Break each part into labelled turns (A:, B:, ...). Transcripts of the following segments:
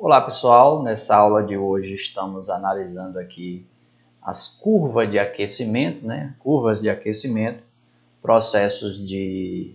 A: Olá pessoal, nessa aula de hoje estamos analisando aqui as curvas de aquecimento, Curvas de aquecimento, processos de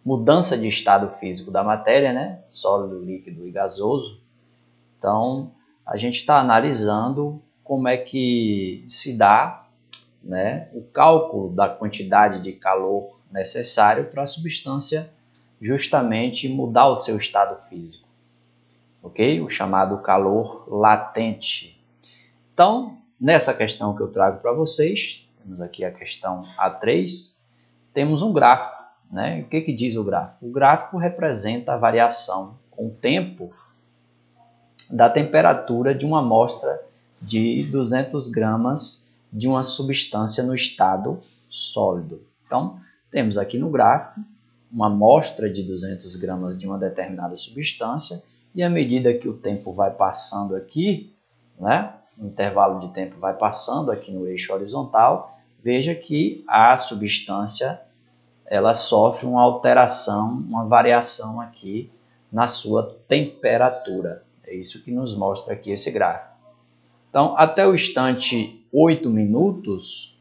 A: mudança de estado físico da matéria, Sólido, líquido e gasoso. Então, a gente está analisando como é que se dá, o cálculo da quantidade de calor necessário para a substância justamente mudar o seu estado físico. Ok? O chamado calor latente. Então, nessa questão que eu trago para vocês, temos aqui a questão A3, temos um gráfico. O que diz o gráfico? O gráfico representa a variação com o tempo da temperatura de uma amostra de 200 gramas de uma substância no estado sólido. Então, temos aqui no gráfico uma amostra de 200 gramas de uma determinada substância e à medida que o tempo vai passando aqui, o intervalo de tempo vai passando aqui no eixo horizontal, veja que a substância ela sofre uma alteração, uma variação aqui na sua temperatura. É isso que nos mostra aqui esse gráfico. Então, até o instante 8 minutos,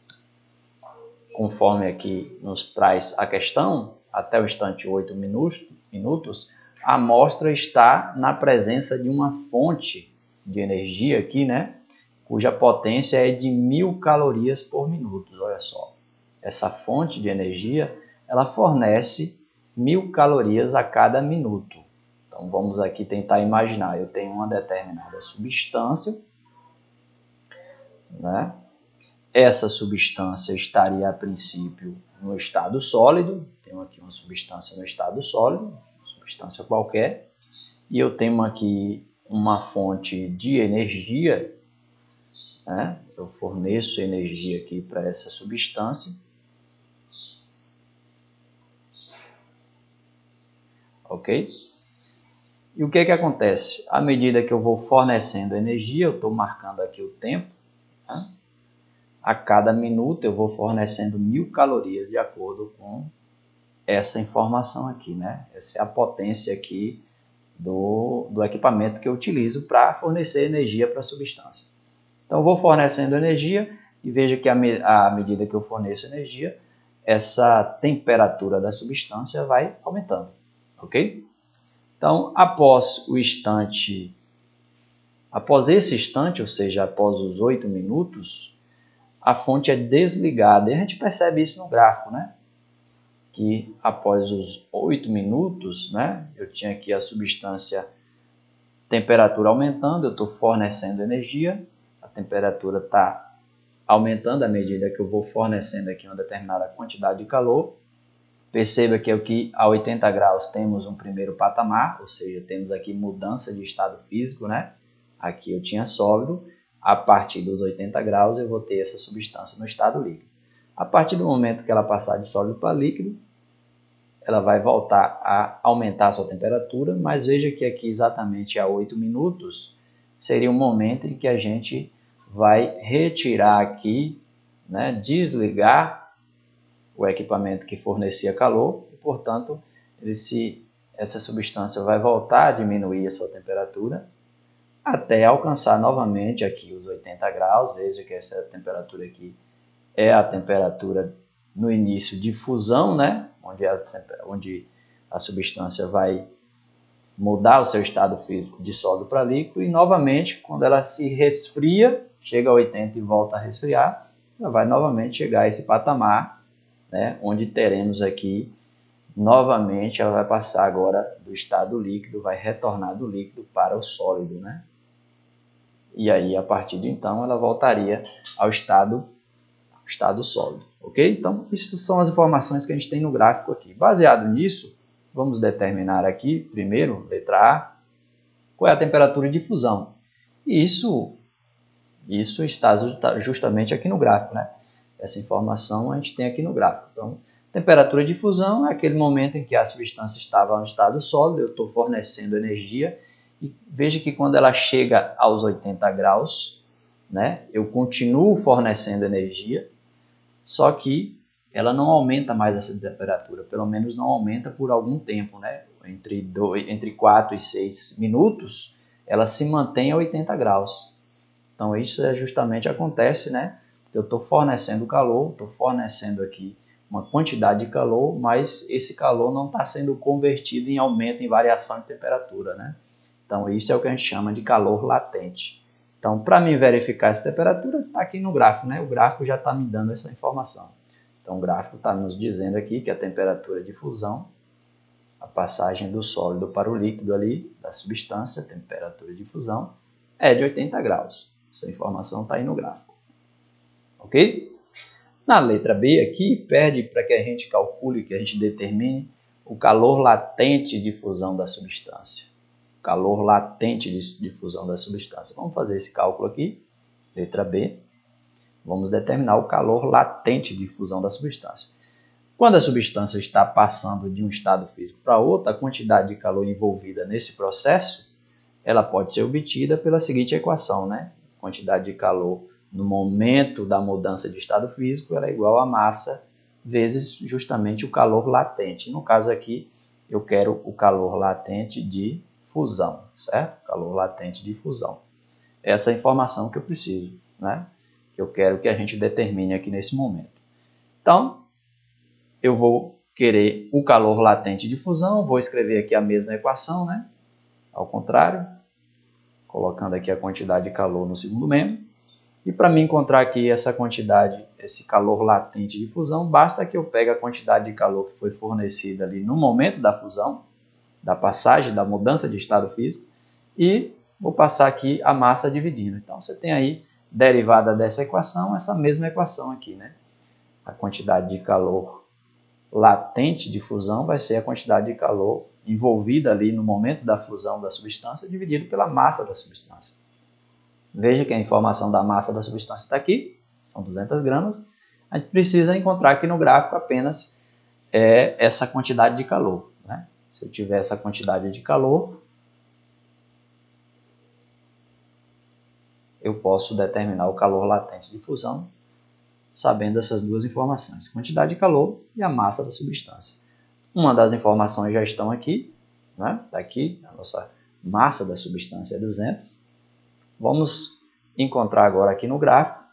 A: conforme aqui nos traz a questão, até o instante 8 minutos, a amostra está na presença de uma fonte de energia aqui, cuja potência é de 1000 calorias por minuto. Olha só, essa fonte de energia, ela fornece 1000 calorias a cada minuto. Então, vamos aqui tentar imaginar, eu tenho uma determinada substância, Essa substância estaria, a princípio, no estado sólido. Tenho aqui uma substância no estado sólido, substância qualquer, e eu tenho aqui uma fonte de energia, Eu forneço energia aqui para essa substância. Ok? E o que acontece? À medida que eu vou fornecendo energia, eu estou marcando aqui o tempo, A cada minuto eu vou fornecendo 1000 calorias de acordo com essa informação aqui, Essa é a potência aqui do equipamento que eu utilizo para fornecer energia para a substância. Então, eu vou fornecendo energia e veja que à medida que eu forneço energia, essa temperatura da substância vai aumentando, ok? Então, após esse instante, ou seja, após os 8 minutos, a fonte é desligada. E a gente percebe isso no gráfico, Que após os 8 minutos, eu tinha aqui a substância, temperatura aumentando, eu estou fornecendo energia, a temperatura está aumentando à medida que eu vou fornecendo aqui uma determinada quantidade de calor. Perceba que aqui a 80 graus temos um primeiro patamar, ou seja, temos aqui mudança de estado físico, Aqui eu tinha sólido, a partir dos 80 graus eu vou ter essa substância no estado líquido. A partir do momento que ela passar de sólido para líquido, ela vai voltar a aumentar a sua temperatura, mas veja que aqui exatamente a 8 minutos seria um momento em que a gente vai retirar aqui, desligar o equipamento que fornecia calor e, portanto, essa substância vai voltar a diminuir a sua temperatura até alcançar novamente aqui os 80 graus. Veja que essa temperatura aqui é a temperatura no início de fusão, onde a substância vai mudar o seu estado físico de sólido para líquido, e novamente, quando ela se resfria, chega a 80 e volta a resfriar, ela vai novamente chegar a esse patamar, onde teremos aqui, novamente, ela vai passar agora do estado líquido, vai retornar do líquido para o sólido, E aí, a partir de então, ela voltaria ao estado sólido, ok? Então, essas são as informações que a gente tem no gráfico aqui. Baseado nisso, vamos determinar aqui, primeiro, letra A, qual é a temperatura de fusão. E isso está justamente aqui no gráfico, Essa informação a gente tem aqui no gráfico. Então, temperatura de fusão é aquele momento em que a substância estava no estado sólido, eu estou fornecendo energia, e veja que quando ela chega aos 80 graus, eu continuo fornecendo energia, só que ela não aumenta mais essa temperatura, pelo menos não aumenta por algum tempo, Entre 4 e 6 minutos, ela se mantém a 80 graus. Então isso justamente acontece, né? Eu estou fornecendo calor, estou fornecendo aqui uma quantidade de calor, mas esse calor não está sendo convertido em aumento, em variação de temperatura, né? Então isso é o que a gente chama de calor latente. Então, para mim verificar essa temperatura, está aqui no gráfico, né? O gráfico já está me dando essa informação. Então, o gráfico está nos dizendo aqui que a temperatura de fusão, a passagem do sólido para o líquido ali, da substância, a temperatura de fusão, é de 80 graus. Essa informação está aí no gráfico. Ok? Na letra B aqui, pede para que a gente calcule, que a gente determine o calor latente de fusão da substância. Calor latente de fusão da substância. Vamos fazer esse cálculo aqui, letra B. Vamos determinar o calor latente de fusão da substância. Quando a substância está passando de um estado físico para outro, a quantidade de calor envolvida nesse processo, ela pode ser obtida pela seguinte equação, né? A quantidade de calor no momento da mudança de estado físico, ela é igual a massa vezes justamente o calor latente. No caso aqui, eu quero o calor latente de fusão, certo? Calor latente de fusão. Essa é a informação que eu preciso, né? Que eu quero que a gente determine aqui nesse momento. Então, eu vou querer o calor latente de fusão, vou escrever aqui a mesma equação, né? Ao contrário, colocando aqui a quantidade de calor no segundo membro. E para mim encontrar aqui essa quantidade, esse calor latente de fusão, basta que eu pegue a quantidade de calor que foi fornecida ali no momento da fusão, da passagem, da mudança de estado físico, e vou passar aqui a massa dividindo. Então, você tem aí, derivada dessa equação, essa mesma equação aqui, né? A quantidade de calor latente de fusão vai ser a quantidade de calor envolvida ali no momento da fusão da substância, dividido pela massa da substância. Veja que a informação da massa da substância está aqui, são 200 gramas. A gente precisa encontrar aqui no gráfico apenas essa quantidade de calor, né? Se eu tiver essa quantidade de calor, eu posso determinar o calor latente de fusão, sabendo essas duas informações, quantidade de calor e a massa da substância. Uma das informações já estão aqui, né? Daqui, a nossa massa da substância é 200. Vamos encontrar agora aqui no gráfico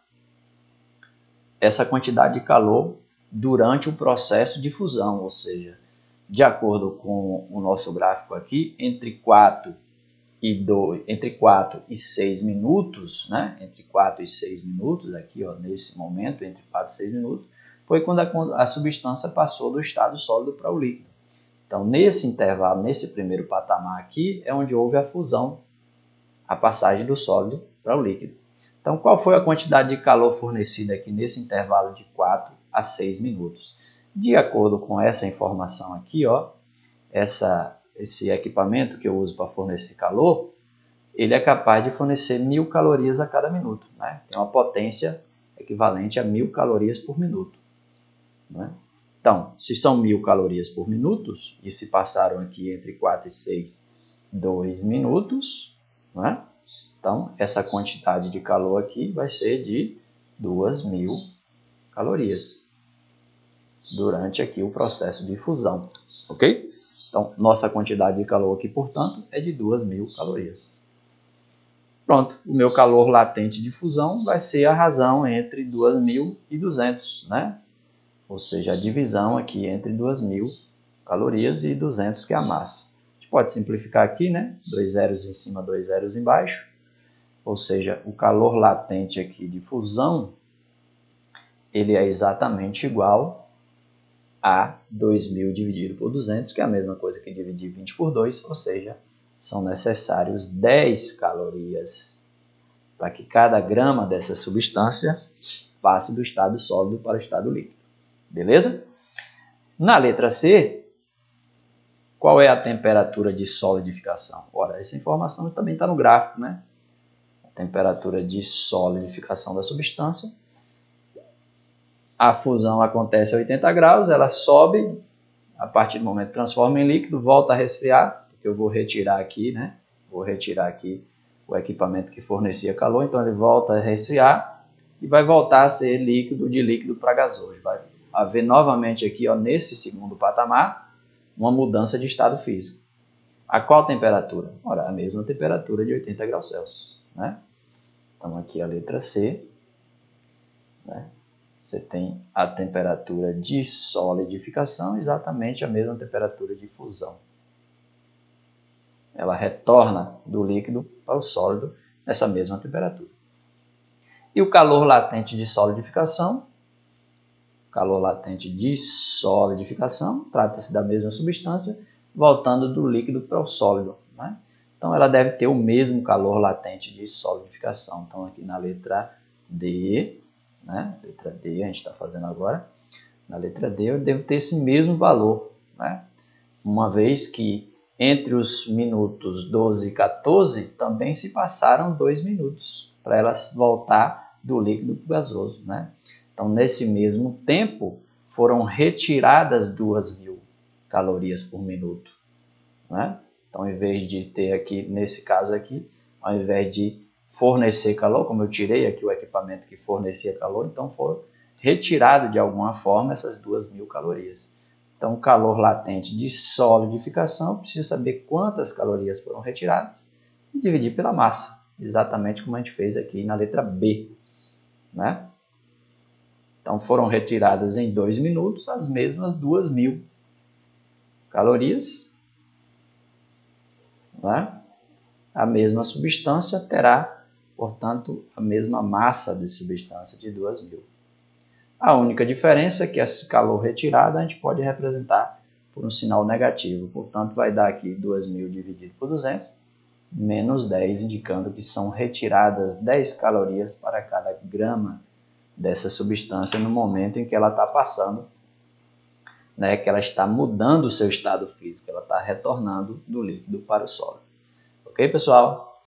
A: essa quantidade de calor durante o processo de fusão, ou seja, de acordo com o nosso gráfico aqui, entre 4 e 6 minutos, né? Entre 4 e 6 minutos, aqui ó, nesse momento, entre 4 e 6 minutos, foi quando a substância passou do estado sólido para o líquido. Então, nesse intervalo, nesse primeiro patamar aqui, é onde houve a fusão, a passagem do sólido para o líquido. Então, qual foi a quantidade de calor fornecida aqui nesse intervalo de 4 a 6 minutos? De acordo com essa informação aqui, ó, esse equipamento que eu uso para fornecer calor, ele é capaz de fornecer 1000 calorias a cada minuto, né? Tem uma potência equivalente a 1000 calorias por minuto, né? Então, se são 1000 calorias por minuto, e se passaram aqui entre 4 e 6, 2 minutos, né? Então, essa quantidade de calor aqui vai ser de 2000 calorias durante aqui o processo de fusão, ok? Então, nossa quantidade de calor aqui, portanto, é de 2000 calorias. Pronto, o meu calor latente de fusão vai ser a razão entre 2000 e 200, né? Ou seja, a divisão aqui entre 2000 calorias e 200, que é a massa. A gente pode simplificar aqui, né? 2 zeros em cima, 2 zeros embaixo. Ou seja, o calor latente aqui de fusão, ele é exatamente igual a 2000 dividido por 200, que é a mesma coisa que dividir 20 por 2, ou seja, são necessários 10 calorias para que cada grama dessa substância passe do estado sólido para o estado líquido. Beleza? Na letra C, qual é a temperatura de solidificação? Ora, essa informação também está no gráfico, né? A temperatura de solidificação da substância. A fusão acontece a 80 graus, ela sobe, a partir do momento que transforma em líquido, volta a resfriar, porque eu vou retirar aqui, né? Vou retirar aqui o equipamento que fornecia calor, então ele volta a resfriar e vai voltar a ser líquido, de líquido para gasoso. Vai haver novamente aqui, ó, nesse segundo patamar, uma mudança de estado físico. A qual temperatura? Ora, a mesma temperatura de 80 graus Celsius, né? Então, aqui a letra C, né? Você tem a temperatura de solidificação, exatamente a mesma temperatura de fusão. Ela retorna do líquido para o sólido nessa mesma temperatura. E o calor latente de solidificação? Calor latente de solidificação, trata-se da mesma substância, voltando do líquido para o sólido, né? Então, ela deve ter o mesmo calor latente de solidificação. Então, aqui na letra D, né? Letra D a gente está fazendo agora. Na letra D eu devo ter esse mesmo valor, né? Uma vez que entre os minutos 12 e 14 também se passaram 2 minutos para ela voltar do líquido para o gasoso, né? Então, nesse mesmo tempo, foram retiradas 2.000 calorias por minuto, né? Então, em vez de ter aqui, nesse caso aqui, ao invés de fornecer calor, como eu tirei aqui o equipamento que fornecia calor, então foram retiradas de alguma forma essas 2.000 calorias. Então, o calor latente de solidificação, eu preciso saber quantas calorias foram retiradas e dividir pela massa, exatamente como a gente fez aqui na letra B, né? Então, foram retiradas em 2 minutos as mesmas 2.000 calorias, né? A mesma substância terá, portanto, a mesma massa de substância de 2.000. A única diferença é que esse calor retirado a gente pode representar por um sinal negativo. Portanto, vai dar aqui 2.000 dividido por 200, menos 10, indicando que são retiradas 10 calorias para cada grama dessa substância no momento em que ela está passando, né, que ela está mudando o seu estado físico, ela está retornando do líquido para o sólido. Ok, pessoal?